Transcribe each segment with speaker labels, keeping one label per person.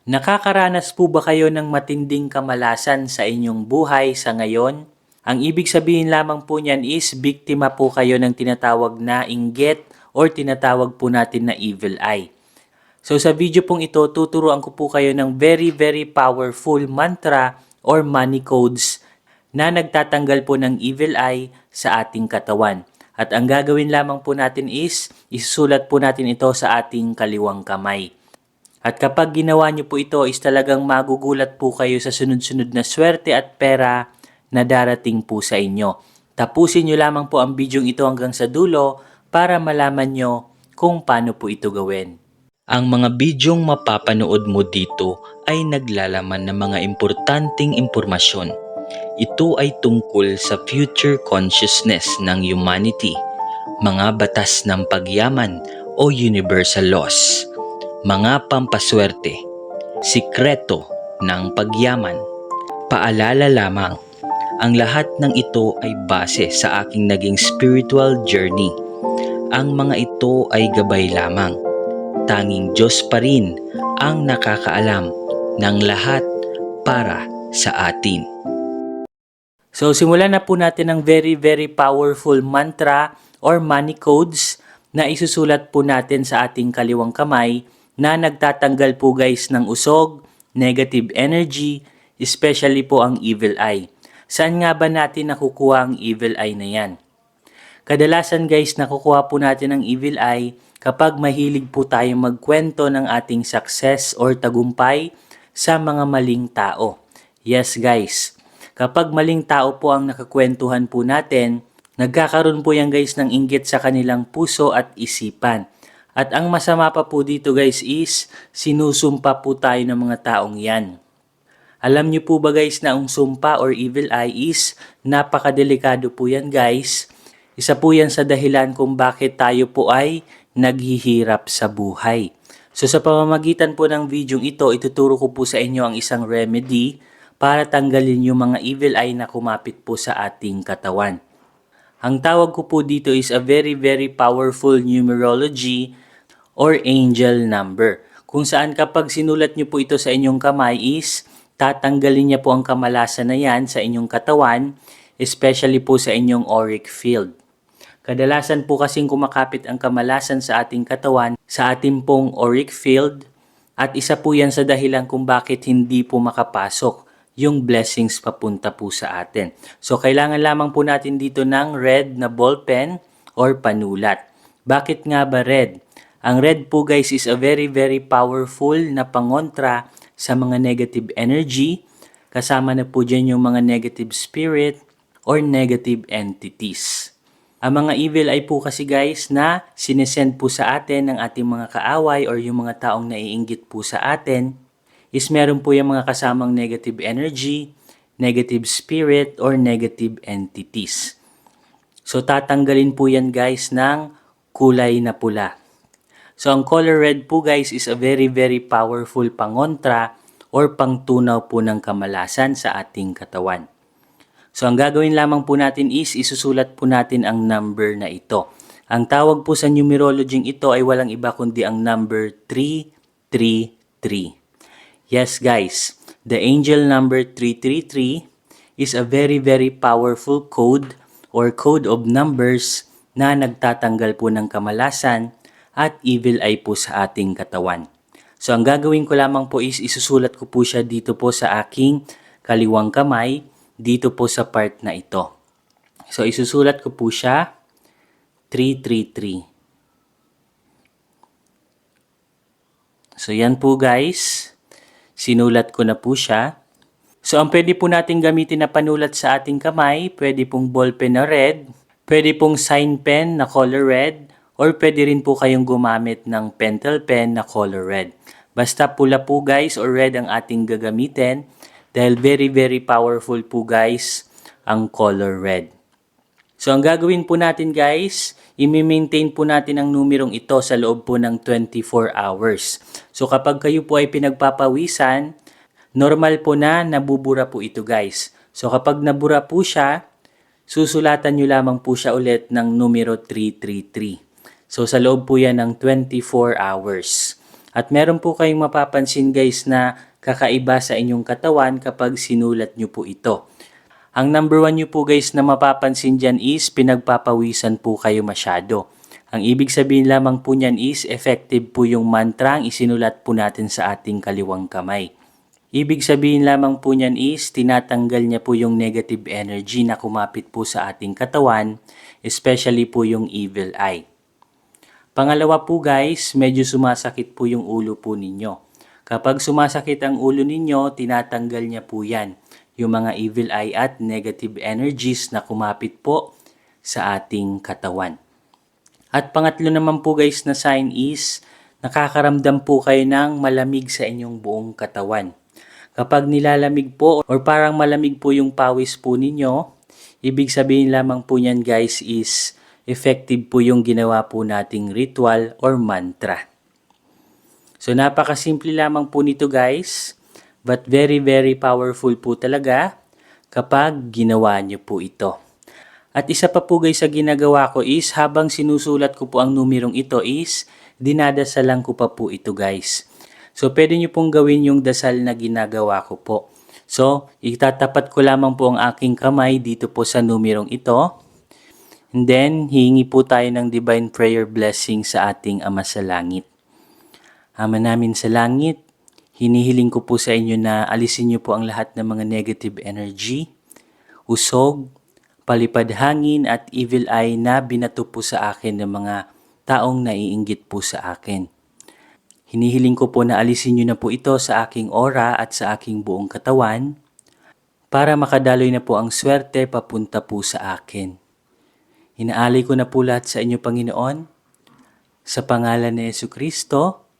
Speaker 1: Nakakaranas po ba kayo ng matinding kamalasan sa inyong buhay sa ngayon? Ang ibig sabihin lamang po niyan is biktima po kayo ng tinatawag na inggit or tinatawag po natin na evil eye. So sa video pong ito, tuturuan ko po kayo ng very powerful mantra or money codes na nagtatanggal po ng evil eye sa ating katawan. At ang gagawin lamang po natin is isusulat po natin ito sa ating kaliwang kamay. At kapag ginawa niyo po ito is talagang magugulat po kayo sa sunod-sunod na swerte at pera na darating po sa inyo. Tapusin niyo lamang po ang bidyong ito hanggang sa dulo para malaman niyo kung paano po ito gawin. Ang mga bidyong mapapanood mo dito ay naglalaman ng mga importanteng impormasyon. Ito ay tungkol sa future consciousness ng humanity, mga batas ng pagyaman o universal laws, mga pampaswerte, sikreto ng pagyaman. Paalala lamang, ang lahat ng ito ay base sa aking naging spiritual journey. Ang mga ito ay gabay lamang. Tanging Diyos pa rin ang nakakaalam ng lahat para sa atin. So simulan na po natin ang very powerful mantra or money codes na isusulat po natin sa ating kaliwang kamay na nagtatanggal po guys ng usog, negative energy, especially po ang evil eye. Saan nga ba natin nakukuha ang evil eye na yan? Kadalasan guys nakukuha po natin ang evil eye kapag mahilig po tayo magkwento ng ating success or tagumpay sa mga maling tao. Yes guys, kapag maling tao po ang nakakwentuhan po natin, nagkakaroon po yan guys ng inggit sa kanilang puso at isipan. At ang masama pa po dito guys is sinusumpa po tayo ng mga taong yan. Alam niyo po ba guys na ang sumpa or evil eye is napakadelikado po yan guys. Isa po yan sa dahilan kung bakit tayo po ay naghihirap sa buhay. So sa pamamagitan po ng video ito, ituturo ko po sa inyo ang isang remedy para tanggalin yung mga evil eye na kumapit po sa ating katawan. Ang tawag ko po dito is a very powerful numerology or angel number. Kung saan kapag sinulat nyo po ito sa inyong kamay is tatanggalin niya po ang kamalasan na yan sa inyong katawan, especially po sa inyong auric field. Kadalasan po kasing kumakapit ang kamalasan sa ating katawan sa ating pong auric field at isa po yan sa dahilan kung bakit hindi po makapasok yung blessings papunta po sa atin. So, kailangan lamang po natin dito ng red na ballpen or panulat. Bakit nga ba red? Ang red po guys is a very powerful na pangontra sa mga negative energy. Kasama na po dyan yung mga negative spirit or negative entities. Ang mga evil ay po kasi guys na sinesend po sa atin ng ating mga kaaway or yung mga taong naiinggit po sa atin is meron po yung mga kasamang negative energy, negative spirit, or negative entities. So tatanggalin po yan guys ng kulay na pula. So ang color red po guys is a very powerful pangontra or pangtunaw po ng kamalasan sa ating katawan. So ang gagawin lamang po natin is isusulat po natin ang number na ito. Ang tawag po sa numerology ito ay walang iba kundi ang number 333. Yes guys, the angel number 333 is a very powerful code or code of numbers na nagtatanggal po ng kamalasan at evil eye po sa ating katawan. So ang gagawin ko lamang po is isusulat ko po siya dito po sa aking kaliwang kamay, dito po sa part na ito. So isusulat ko po siya 333. So yan po guys. Sinulat ko na po siya. So, ang pwede po natin gamitin na panulat sa ating kamay, pwede pong ballpen na red, pwede pong sign pen na color red, or pwede rin po kayong gumamit ng pentel pen na color red. Basta pula po guys or red ang ating gagamitin dahil very powerful po guys ang color red. So, ang gagawin po natin guys, i-maintain po natin ang numerong ito sa loob po ng 24 hours. So, kapag kayo po ay pinagpapawisan, normal po na nabubura po ito guys. So, kapag nabura po siya, susulatan nyo lamang po siya ulit ng numero 333. So, sa loob po yan ng 24 hours. At meron po kayong mapapansin guys na kakaiba sa inyong katawan kapag sinulat nyo po ito. Ang number 1 nyo po guys na mapapansin dyan is pinagpapawisan po kayo masyado. Ang ibig sabihin lamang po niyan is effective po yung mantra ang isinulat po natin sa ating kaliwang kamay. Ibig sabihin lamang po niyan is tinatanggal niya po yung negative energy na kumapit po sa ating katawan, especially po yung evil eye. Pangalawa po guys, medyo sumasakit po yung ulo po ninyo. Kapag sumasakit ang ulo ninyo, tinatanggal niya po yan, yung mga evil eye at negative energies na kumapit po sa ating katawan. At pangatlo naman po guys na sign is, nakakaramdam po kayo ng malamig sa inyong buong katawan. Kapag nilalamig po or parang malamig po yung pawis po ninyo, ibig sabihin lamang po niyan guys is effective po yung ginawa po nating ritual or mantra. So napakasimple lamang po nito guys, but very very powerful po talaga kapag ginawa nyo po ito. At isa pa po guys sa ginagawa ko is habang sinusulat ko po ang numerong ito is dinadasalan ko pa po ito guys. So pwede nyo pong gawin yung dasal na ginagawa ko po. So itatapat ko lamang po ang aking kamay dito po sa numerong ito. And then hihingi po tayo ng divine prayer blessing sa ating Ama sa Langit. Ama namin sa langit, hinihiling ko po sa inyo na alisin nyo po ang lahat ng mga negative energy, usog, palipad hangin at evil eye na binato po sa akin ng mga taong naiinggit po sa akin. Hinihiling ko po na alisin nyo na po ito sa aking aura at sa aking buong katawan para makadaloy na po ang swerte papunta po sa akin. Inaalay ko na po lahat sa inyo Panginoon, sa pangalan ni Jesucristo,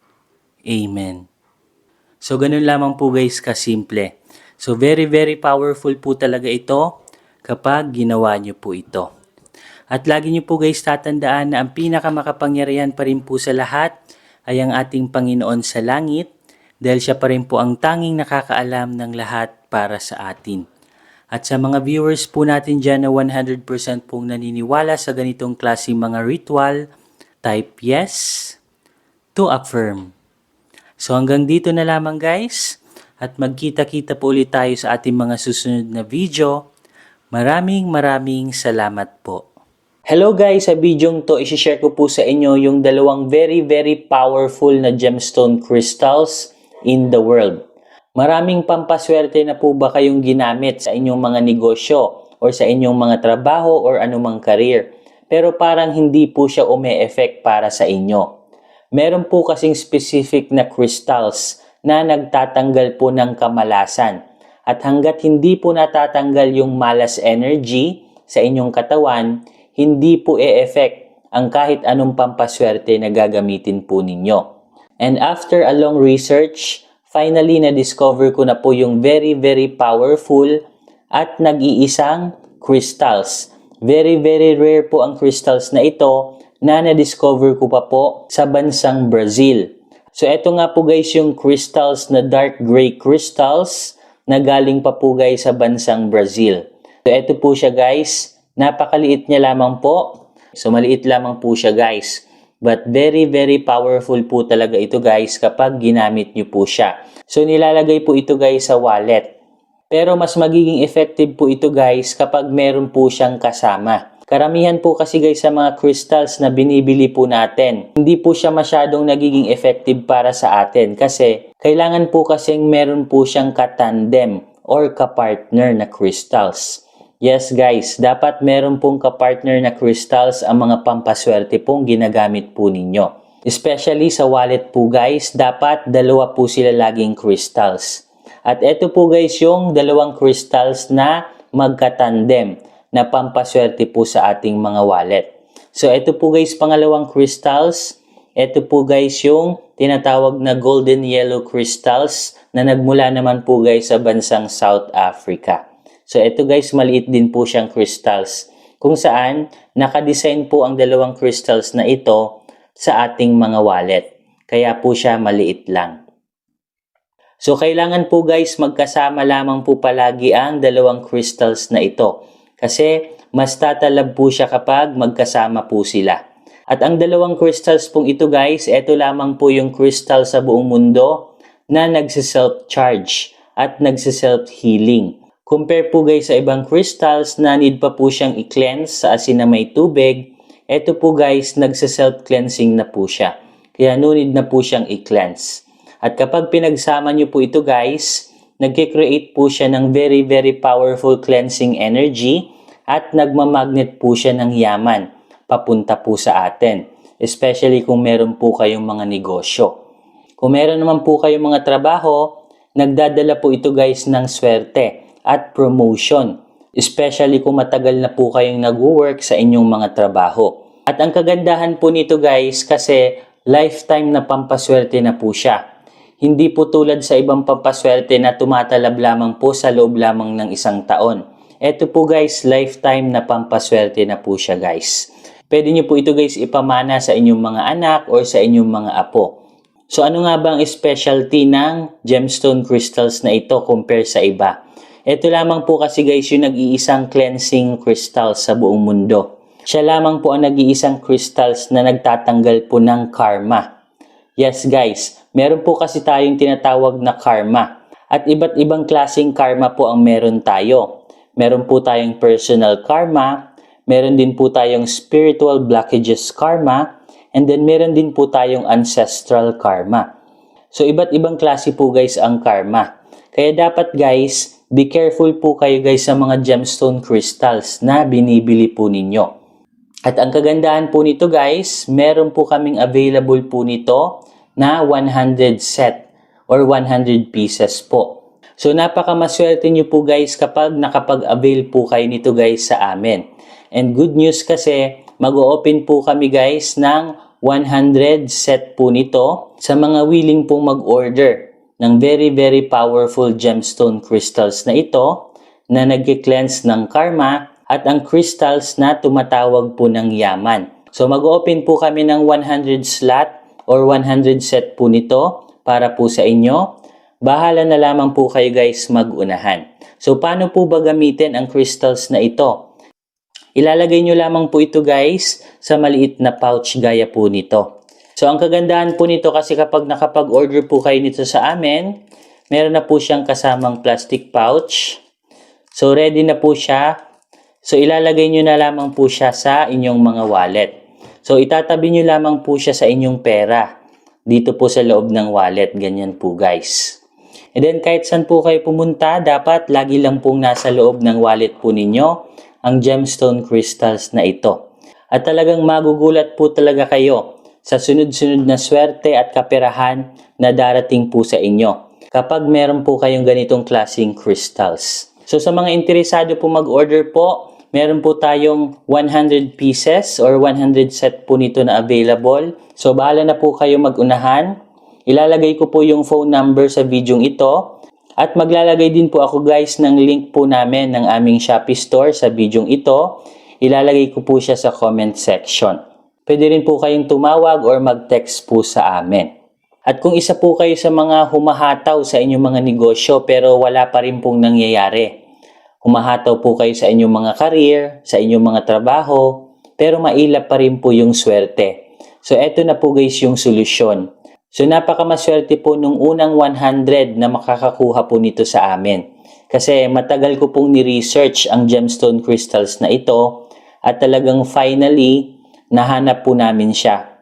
Speaker 1: Amen. So ganun lamang po guys kasimple. So very very powerful po talaga ito kapag ginawa nyo po ito. At lagi nyo po guys tatandaan na ang pinakamakapangyarihan pa rin po sa lahat ay ang ating Panginoon sa langit dahil siya pa rin po ang tanging nakakaalam ng lahat para sa atin. At sa mga viewers po natin dyan na 100% pong naniniwala sa ganitong klaseng mga ritual, type yes to affirm. So hanggang dito na lamang guys at magkita-kita po ulit tayo sa ating mga susunod na video. Maraming salamat po. Hello guys, sa videong to isi-share ko po sa inyo yung dalawang very very powerful na gemstone crystals in the world. Maraming pampaswerte na po ba kayong ginamit sa inyong mga negosyo or sa inyong mga trabaho or anumang career? Pero parang hindi po siya ume-effect para sa inyo. Meron po kasing specific na crystals na nagtatanggal po ng kamalasan. At hanggat hindi po natatanggal yung malas energy sa inyong katawan, hindi po e-effect ang kahit anong pampaswerte na gagamitin po ninyo. And after a long research, finally na-discover ko na po yung very very powerful at nag-iisang crystals. Very very rare po ang crystals na ito na na-discover ko pa po sa bansang Brazil. So eto nga po guys yung crystals na dark gray crystals na galing pa po guys sa bansang Brazil. So eto po siya guys, napakaliit niya lamang po. So maliit lamang po siya guys. But very very powerful po talaga ito guys kapag ginamit nyo po siya. So nilalagay po ito guys sa wallet. Pero mas magiging effective po ito guys kapag meron po siyang kasama. Karamihan po kasi guys sa mga crystals na binibili po natin, hindi po siya masyadong nagiging effective para sa atin kasi kailangan po kasing meron po siyang katandem or kapartner na crystals. Yes guys, dapat meron pong kapartner na crystals ang mga pampaswerte pong ginagamit po ninyo. Especially sa wallet po guys, dapat dalawa po sila laging crystals. At ito po guys yung dalawang crystals na magkatandem na pampaswerte po sa ating mga wallet. So ito po guys pangalawang crystals. Ito po guys yung tinatawag na golden yellow crystals na nagmula naman po guys sa bansang South Africa. So ito guys maliit din po siyang crystals kung saan nakadesign po ang dalawang crystals na ito sa ating mga wallet. Kaya po siya maliit lang. So kailangan po guys magkasama lamang po palagi ang dalawang crystals na ito. Kasi mas tatalab po siya kapag magkasama po sila. At ang dalawang crystals pong ito guys, ito lamang po yung crystal sa buong mundo na nagsiself-charge at nagsiself-healing. Compare po guys sa ibang crystals na need pa po siyang i-cleanse sa asin na may tubig, ito po guys, nagsiself-cleansing na po siya. Kaya no need na po siyang i-cleanse. At kapag pinagsama nyo po ito guys, nagkikreate po siya ng very very powerful cleansing energy at nagmamagnet po siya ng yaman papunta po sa atin. Especially kung meron po kayong mga negosyo. Kung meron naman po kayong mga trabaho, nagdadala po ito guys ng swerte at promotion. Especially kung matagal na po kayong nag-work sa inyong mga trabaho. At ang kagandahan po nito guys kasi lifetime na pampaswerte na po siya. Hindi po tulad sa ibang pampaswerte na tumatalab lamang po sa loob lamang ng isang taon. Ito po guys, lifetime na pampaswerte na po siya guys. Pwede nyo po ito guys ipamana sa inyong mga anak or sa inyong mga apo. So ano nga ba ang specialty ng gemstone crystals na ito compare sa iba? Ito lamang po kasi guys yung nag-iisang cleansing crystals sa buong mundo. Siya lamang po ang nag-iisang crystals na nagtatanggal po ng karma. Yes guys, meron po kasi tayong tinatawag na karma. At iba't ibang klaseng karma po ang meron tayo. Meron po tayong personal karma, meron din po tayong spiritual blockages karma, and then meron din po tayong ancestral karma. So iba't ibang klase po guys ang karma. Kaya dapat guys, be careful po kayo guys sa mga gemstone crystals na binibili po ninyo. At ang kagandahan po nito guys, meron po kaming available po nito na 100 set or 100 pieces po. So napakamaswerte nyo po guys kapag nakapag-avail po kayo nito guys sa amin. And good news kasi mag-o-open po kami guys ng 100 set po nito sa mga willing pong mag-order ng very very powerful gemstone crystals na ito na nag-cleanse ng karma at ang crystals na tumatawag po ng yaman. So mag-open po kami ng 100 slot or 100 set po nito para po sa inyo. Bahala na lamang po kayo guys mag-unahan. So paano po ba gamitin ang crystals na ito? Ilalagay nyo lamang po ito guys sa maliit na pouch gaya po nito. So ang kagandahan po nito kasi kapag nakapag-order po kayo nito sa amin, meron na po siyang kasamang plastic pouch. So ready na po siya. So ilalagay nyo na lamang po siya sa inyong mga wallet. So itatabi nyo lamang po siya sa inyong pera. Dito po sa loob ng wallet, ganyan po guys. And then kahit saan po kayo pumunta, dapat lagi lang pong nasa loob ng wallet po ninyo ang gemstone crystals na ito. At talagang magugulat po talaga kayo sa sunod-sunod na swerte at kaperahan na darating po sa inyo kapag meron po kayong ganitong klaseng crystals. So sa mga interesado po mag-order po, meron po tayong 100 pieces or 100 set po nito na available. So bahala na po kayo mag-unahan. Ilalagay ko po yung phone number sa video ito. At maglalagay din po ako guys ng link po namin ng aming Shopee store sa video ito. Ilalagay ko po siya sa comment section. Pwede rin po kayong tumawag or mag-text po sa amin. At kung isa po kayo sa mga humahataw sa inyong mga negosyo pero wala pa rin pong nangyayari. Humahataw po kayo sa inyong mga career, sa inyong mga trabaho, pero mailap pa rin po yung swerte. So eto na po guys yung solusyon. So napakamaswerte po nung unang 100 na makakakuha po nito sa amin. Kasi matagal ko pong ni-research ang gemstone crystals na ito at talagang finally nahanap po namin siya.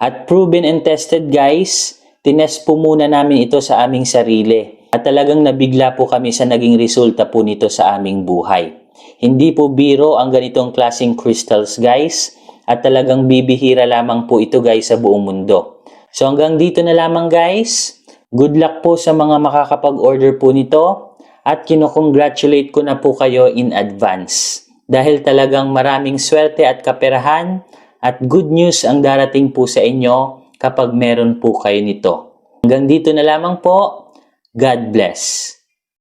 Speaker 1: At proven and tested guys, tinest po muna namin ito sa aming sarili. At talagang nabigla po kami sa naging resulta po nito sa aming buhay. Hindi po biro ang ganitong klaseng crystals guys at talagang bibihira lamang po ito guys sa buong mundo. So hanggang dito na lamang guys. Good luck po sa mga makakapag-order po nito at kinokongratulate ko na po kayo in advance. Dahil talagang maraming swerte at kaperahan at good news ang darating po sa inyo kapag meron po kayo nito. Hanggang dito na lamang po. God bless.